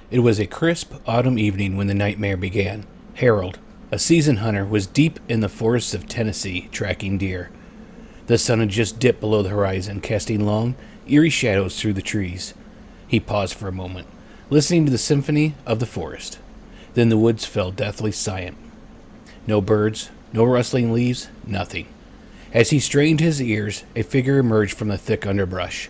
It was a crisp autumn evening when the nightmare began. Harold, a seasoned hunter, was deep in the forests of Tennessee tracking deer. The sun had just dipped below the horizon, casting long, eerie shadows through the trees. He paused for a moment, listening to the symphony of the forest. Then the woods fell deathly silent. No birds, no rustling leaves, nothing. As he strained his ears, a figure emerged from the thick underbrush.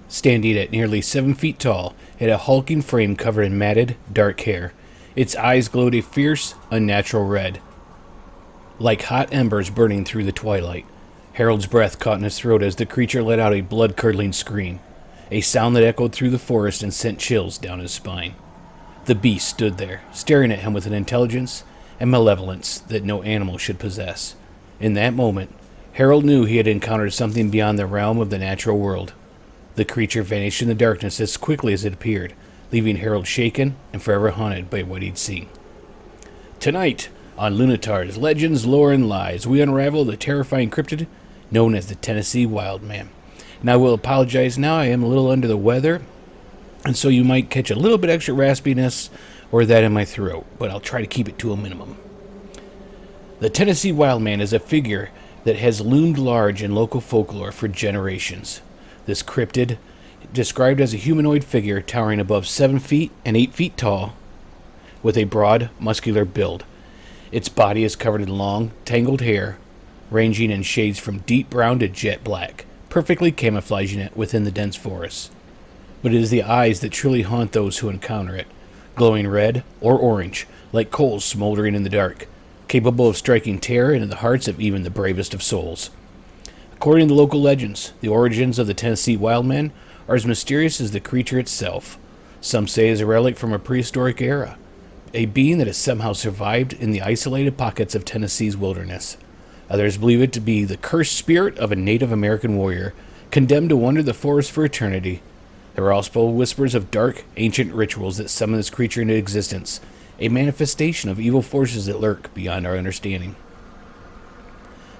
Standing at nearly 7 feet tall, it had a hulking frame covered in matted, dark hair. Its eyes glowed a fierce, unnatural red, like hot embers burning through the twilight. Harold's breath caught in his throat as the creature let out a blood-curdling scream, a sound that echoed through the forest and sent chills down his spine. The beast stood there, staring at him with an intelligence and malevolence that no animal should possess. In that moment, Harold knew he had encountered something beyond the realm of the natural world. The creature vanished in the darkness as quickly as it appeared, leaving Harold shaken and forever haunted by what he'd seen. Tonight, on Lunitar's Legends, Lore, and Lies, we unravel the terrifying cryptid known as the Tennessee Wildman. And I will apologize now, I am a little under the weather, and so you might catch a little bit extra raspiness or that in my throat, but I'll try to keep it to a minimum. The Tennessee Wildman is a figure that has loomed large in local folklore for generations. This cryptid, described as a humanoid figure towering above 7 feet and 8 feet tall, with a broad, muscular build. Its body is covered in long, tangled hair, ranging in shades from deep brown to jet black, perfectly camouflaging it within the dense forests. But it is the eyes that truly haunt those who encounter it, glowing red or orange, like coals smoldering in the dark, capable of striking terror into the hearts of even the bravest of souls. According to local legends, the origins of the Tennessee Wildman are as mysterious as the creature itself. Some say it is a relic from a prehistoric era, a being that has somehow survived in the isolated pockets of Tennessee's wilderness. Others believe it to be the cursed spirit of a Native American warrior, condemned to wander the forest for eternity. There are also whispers of dark, ancient rituals that summon this creature into existence, a manifestation of evil forces that lurk beyond our understanding.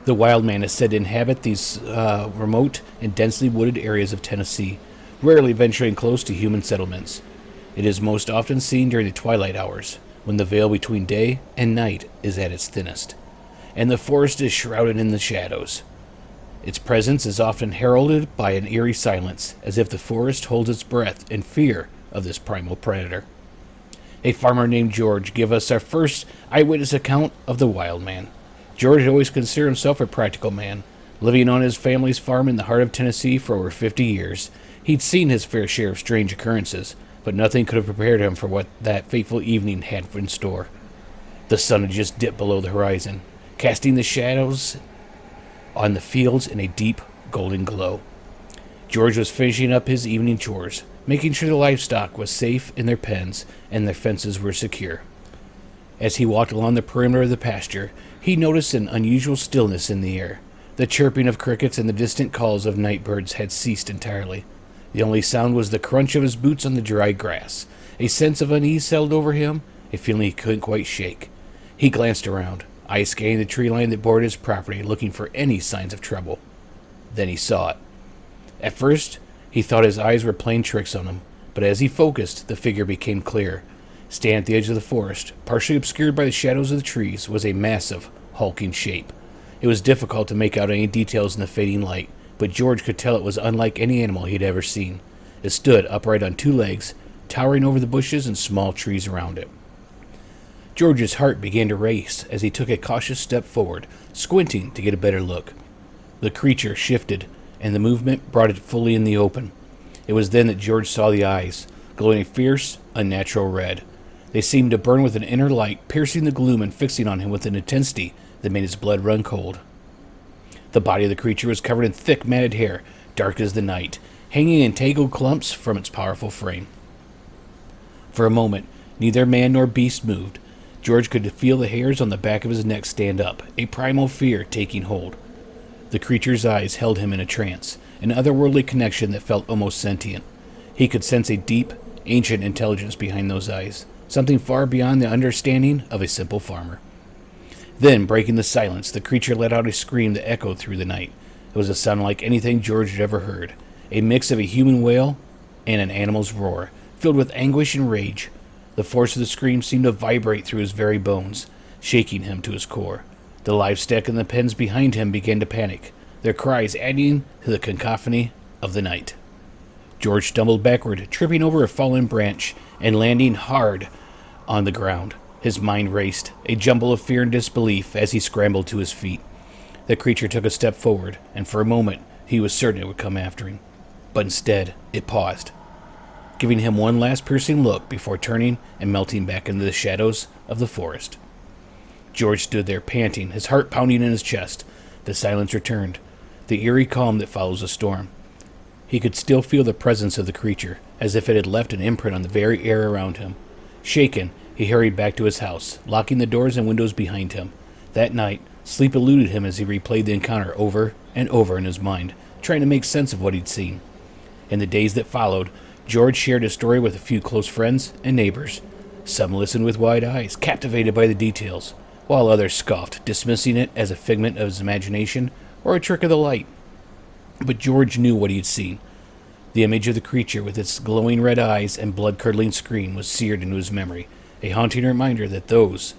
The Wildman is said to inhabit these remote and densely wooded areas of Tennessee, rarely venturing close to human settlements. It is most often seen during the twilight hours, when the veil between day and night is at its thinnest, and the forest is shrouded in the shadows. Its presence is often heralded by an eerie silence, as if the forest holds its breath in fear of this primal predator. A farmer named George gave us our first eyewitness account of the Wildman. George had always considered himself a practical man. Living on his family's farm in the heart of Tennessee for over 50 years, he'd seen his fair share of strange occurrences, but nothing could have prepared him for what that fateful evening had in store. The sun had just dipped below the horizon, casting the shadows on the fields in a deep golden glow. George was finishing up his evening chores, making sure the livestock was safe in their pens and their fences were secure. As he walked along the perimeter of the pasture, he noticed an unusual stillness in the air. The chirping of crickets and the distant calls of night birds had ceased entirely. The only sound was the crunch of his boots on the dry grass. A sense of unease settled over him, a feeling he couldn't quite shake. He glanced around, eyes scanning the tree line that bordered his property, looking for any signs of trouble. Then he saw it. At first, he thought his eyes were playing tricks on him, but as he focused, the figure became clear. Standing at the edge of the forest, partially obscured by the shadows of the trees, was a massive, hulking shape. It was difficult to make out any details in the fading light, but George could tell it was unlike any animal he had ever seen. It stood upright on 2 legs, towering over the bushes and small trees around it. George's heart began to race as he took a cautious step forward, squinting to get a better look. The creature shifted, and the movement brought it fully in the open. It was then that George saw the eyes, glowing a fierce, unnatural red. They seemed to burn with an inner light, piercing the gloom and fixing on him with an intensity that made his blood run cold. The body of the creature was covered in thick, matted hair, dark as the night, hanging in tangled clumps from its powerful frame. For a moment, neither man nor beast moved. George could feel the hairs on the back of his neck stand up, a primal fear taking hold. The creature's eyes held him in a trance, an otherworldly connection that felt almost sentient. He could sense a deep, ancient intelligence behind those eyes, something far beyond the understanding of a simple farmer. Then, breaking the silence, the creature let out a scream that echoed through the night. It was a sound like anything George had ever heard, a mix of a human wail and an animal's roar, filled with anguish and rage. The force of the scream seemed to vibrate through his very bones, shaking him to his core. The livestock in the pens behind him began to panic, their cries adding to the cacophony of the night. George stumbled backward, tripping over a fallen branch and landing hard on the ground. His mind raced, a jumble of fear and disbelief as he scrambled to his feet. The creature took a step forward, and for a moment he was certain it would come after him. But instead, it paused, giving him one last piercing look before turning and melting back into the shadows of the forest. George stood there, panting, his heart pounding in his chest. The silence returned, the eerie calm that follows a storm. He could still feel the presence of the creature, as if it had left an imprint on the very air around him. Shaken, he hurried back to his house, locking the doors and windows behind him. That night, sleep eluded him as he replayed the encounter over and over in his mind, trying to make sense of what he'd seen. In the days that followed, George shared his story with a few close friends and neighbors. Some listened with wide eyes, captivated by the details, while others scoffed, dismissing it as a figment of his imagination or a trick of the light. But George knew what he had seen. The image of the creature with its glowing red eyes and blood-curdling scream was seared into his memory, a haunting reminder that those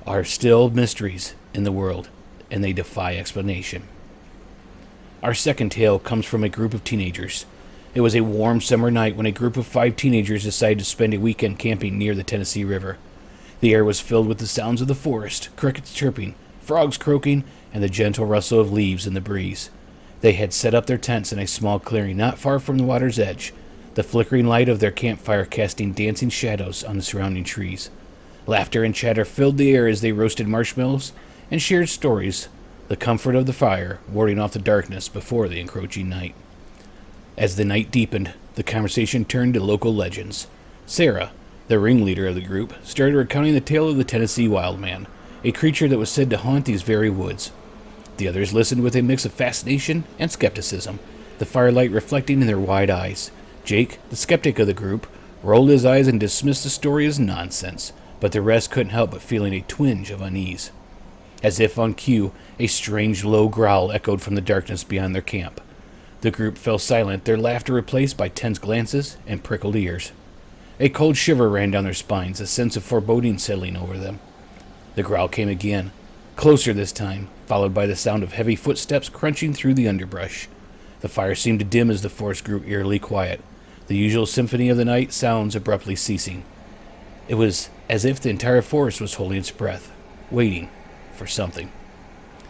are still mysteries in the world, and they defy explanation. Our second tale comes from a group of teenagers. It was a warm summer night when a group of 5 teenagers decided to spend a weekend camping near the Tennessee River. The air was filled with the sounds of the forest, crickets chirping, frogs croaking, and the gentle rustle of leaves in the breeze. They had set up their tents in a small clearing not far from the water's edge, the flickering light of their campfire casting dancing shadows on the surrounding trees. Laughter and chatter filled the air as they roasted marshmallows and shared stories, the comfort of the fire warding off the darkness before the encroaching night. As the night deepened, the conversation turned to local legends. Sarah, the ringleader of the group, started recounting the tale of the Tennessee Wildman, a creature that was said to haunt these very woods. The others listened with a mix of fascination and skepticism, the firelight reflecting in their wide eyes. Jake, the skeptic of the group, rolled his eyes and dismissed the story as nonsense, but the rest couldn't help but feeling a twinge of unease. As if on cue, a strange low growl echoed from the darkness beyond their camp. The group fell silent, their laughter replaced by tense glances and prickled ears. A cold shiver ran down their spines, a sense of foreboding settling over them. The growl came again, closer this time, followed by the sound of heavy footsteps crunching through the underbrush. The fire seemed to dim as the forest grew eerily quiet, the usual symphony of the night sounds abruptly ceasing. It was as if the entire forest was holding its breath, waiting for something.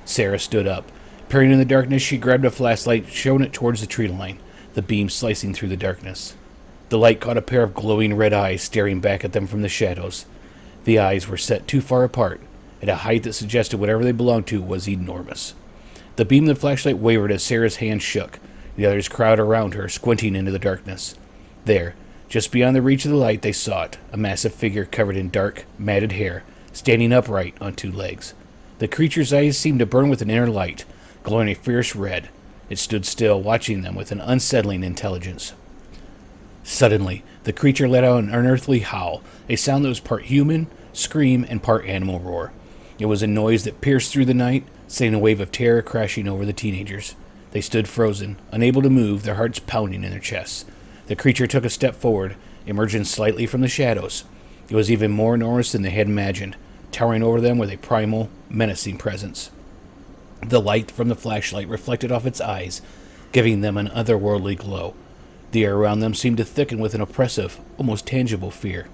Sarah stood up. Peering in the darkness, she grabbed a flashlight, shone it towards the tree line, the beam slicing through the darkness. The light caught a pair of glowing red eyes staring back at them from the shadows. The eyes were set too far apart, at a height that suggested whatever they belonged to was enormous. The beam of the flashlight wavered as Sarah's hand shook. The others crowded around her, squinting into the darkness. There, just beyond the reach of the light, they saw it, a massive figure covered in dark, matted hair, standing upright on 2 legs. The creature's eyes seemed to burn with an inner light, glowing a fierce red. It stood still, watching them with an unsettling intelligence. Suddenly, the creature let out an unearthly howl, a sound that was part human scream and part animal roar. It was a noise that pierced through the night, sending a wave of terror crashing over the teenagers. They stood frozen, unable to move, their hearts pounding in their chests. The creature took a step forward, emerging slightly from the shadows. It was even more enormous than they had imagined, towering over them with a primal, menacing presence. The light from the flashlight reflected off its eyes, giving them an otherworldly glow. The air around them seemed to thicken with an oppressive, almost tangible fear.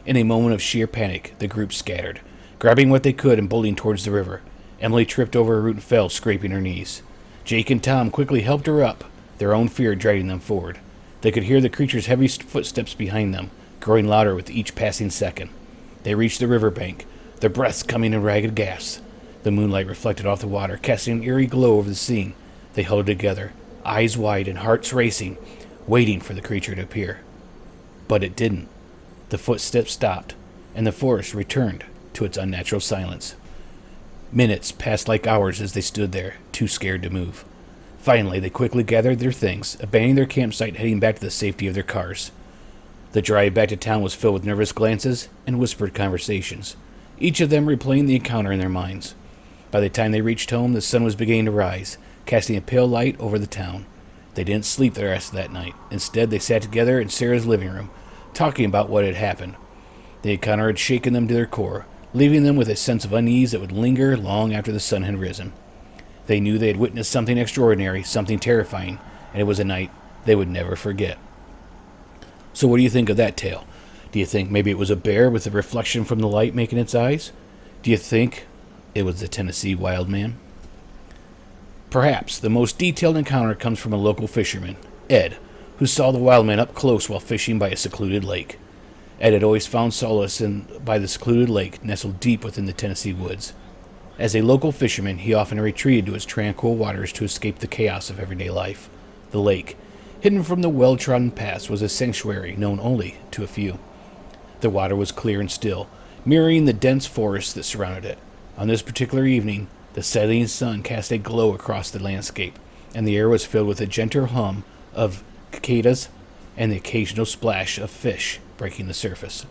In a moment of sheer panic, the group scattered, grabbing what they could and bolting towards the river. Emily tripped over a root and fell, scraping her knees. Jake and Tom quickly helped her up, their own fear dragging them forward. They could hear the creature's heavy footsteps behind them, growing louder with each passing second. They reached the riverbank, their breaths coming in ragged gasps. The moonlight reflected off the water, casting an eerie glow over the scene. They huddled together, eyes wide and hearts racing, waiting for the creature to appear. But it didn't. The footsteps stopped, and the forest returned to its unnatural silence. Minutes passed like hours as they stood there, too scared to move. Finally, they quickly gathered their things, abandoning their campsite, heading back to the safety of their cars. The drive back to town was filled with nervous glances and whispered conversations, each of them replaying the encounter in their minds. By the time they reached home, the sun was beginning to rise, casting a pale light over the town. They didn't sleep the rest of that night. Instead, they sat together in Sarah's living room, talking about what had happened. The encounter had shaken them to their core, leaving them with a sense of unease that would linger long after the sun had risen. They knew they had witnessed something extraordinary, something terrifying, and it was a night they would never forget. So what do you think of that tale? Do you think maybe it was a bear with a reflection from the light making its eyes? Do you think it was the Tennessee Wildman? Perhaps the most detailed encounter comes from a local fisherman, Ed, who saw the Wildman up close while fishing by a secluded lake. Ed had always found solace by the secluded lake nestled deep within the Tennessee woods. As a local fisherman, he often retreated to its tranquil waters to escape the chaos of everyday life. The lake, hidden from the well-trodden paths, was a sanctuary known only to a few. The water was clear and still, mirroring the dense forest that surrounded it. On this particular evening, the setting sun cast a glow across the landscape, and the air was filled with a gentle hum of cicadas and the occasional splash of fish breaking the surface.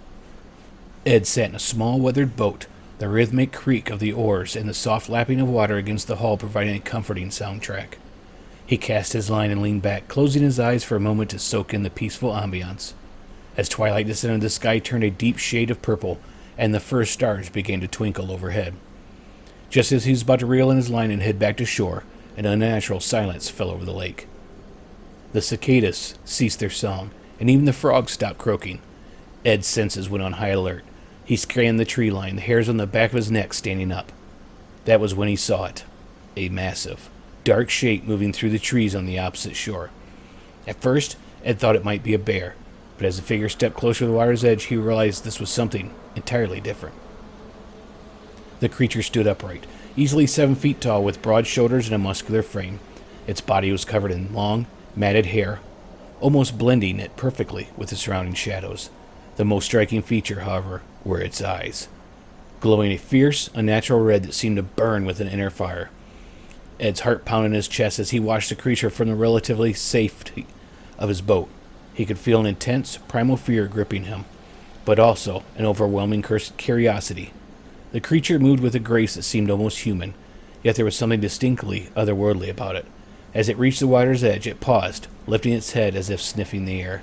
Ed sat in a small weathered boat, the rhythmic creak of the oars and the soft lapping of water against the hull providing a comforting soundtrack. He cast his line and leaned back, closing his eyes for a moment to soak in the peaceful ambiance. As twilight descended, the sky turned a deep shade of purple, and the first stars began to twinkle overhead. Just as he was about to reel in his line and head back to shore, an unnatural silence fell over the lake. The cicadas ceased their song, and even the frogs stopped croaking. Ed's senses went on high alert. He scanned the tree line, the hairs on the back of his neck standing up. That was when he saw it. A massive, dark shape moving through the trees on the opposite shore. At first, Ed thought it might be a bear, but as the figure stepped closer to the water's edge, he realized this was something entirely different. The creature stood upright, easily 7 feet tall, with broad shoulders and a muscular frame. Its body was covered in long, matted hair, almost blending it perfectly with the surrounding shadows. The most striking feature, however, were its eyes, glowing a fierce, unnatural red that seemed to burn with an inner fire. Ed's heart pounded in his chest as he watched the creature from the relatively safety of his boat. He could feel an intense, primal fear gripping him, but also an overwhelming curiosity. The creature moved with a grace that seemed almost human, yet there was something distinctly otherworldly about it. As it reached the water's edge, it paused, lifting its head as if sniffing the air.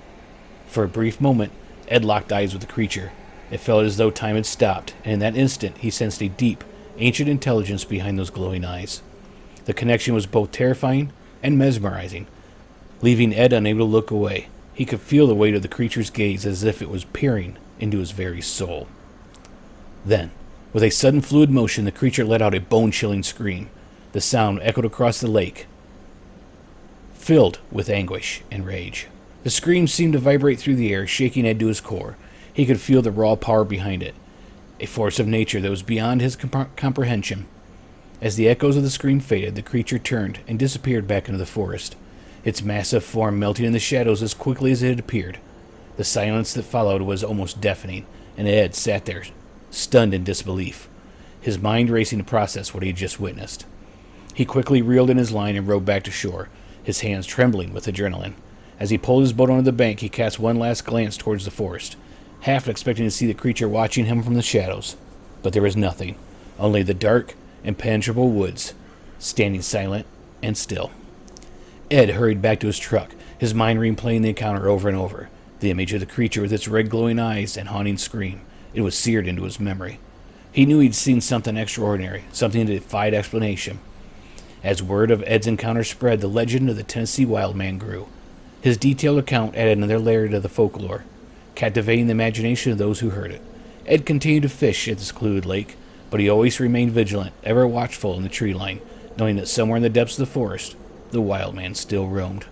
For a brief moment, Ed locked eyes with the creature. It felt as though time had stopped, and in that instant he sensed a deep, ancient intelligence behind those glowing eyes. The connection was both terrifying and mesmerizing, leaving Ed unable to look away. He could feel the weight of the creature's gaze as if it was peering into his very soul. Then, with a sudden fluid motion, the creature let out a bone-chilling scream. The sound echoed across the lake, filled with anguish and rage. The scream seemed to vibrate through the air, shaking Ed to his core. He could feel the raw power behind it, a force of nature that was beyond his comprehension. As the echoes of the scream faded, the creature turned and disappeared back into the forest, its massive form melting in the shadows as quickly as it had appeared. The silence that followed was almost deafening, and Ed sat there, stunned in disbelief, his mind racing to process what he had just witnessed. He quickly reeled in his line and rowed back to shore, his hands trembling with adrenaline. As he pulled his boat onto the bank, he cast one last glance towards the forest, half expecting to see the creature watching him from the shadows. But there was nothing, only the dark, impenetrable woods, standing silent and still. Ed hurried back to his truck, his mind replaying the encounter over and over. The image of the creature with its red glowing eyes and haunting scream, it was seared into his memory. He knew he'd seen something extraordinary, something that defied explanation. As word of Ed's encounter spread, the legend of the Tennessee Wildman grew. His detailed account added another layer to the folklore, captivating the imagination of those who heard it. Ed continued to fish at the secluded lake, but he always remained vigilant, ever watchful in the tree line, knowing that somewhere in the depths of the forest, the Wildman still roamed.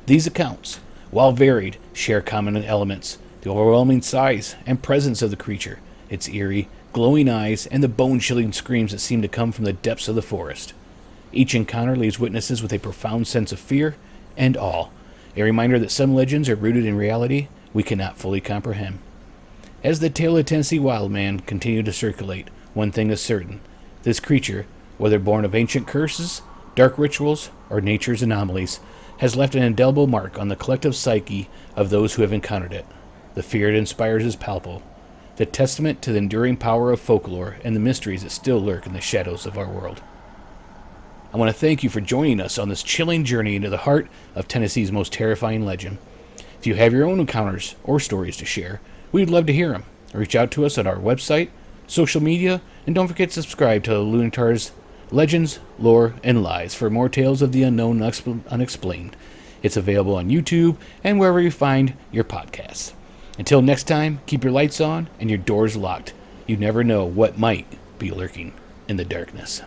These accounts, while varied, share common elements: the overwhelming size and presence of the creature, its eerie, glowing eyes, and the bone-chilling screams that seem to come from the depths of the forest. Each encounter leaves witnesses with a profound sense of fear and awe, a reminder that some legends are rooted in reality we cannot fully comprehend. As the tale of Tennessee Wildman continued to circulate, one thing is certain: this creature, whether born of ancient curses, dark rituals, or nature's anomalies, has left an indelible mark on the collective psyche of those who have encountered it. The fear it inspires is palpable, the testament to the enduring power of folklore and the mysteries that still lurk in the shadows of our world. I want to thank you for joining us on this chilling journey into the heart of Tennessee's most terrifying legend. If you have your own encounters or stories to share, we'd love to hear them. Reach out to us at our website, social media, and don't forget to subscribe to Lunitar's Legends, Lore, and Lies for more tales of the unknown and unexplained. It's available on YouTube and wherever you find your podcasts. Until next time, keep your lights on and your doors locked. You never know what might be lurking in the darkness.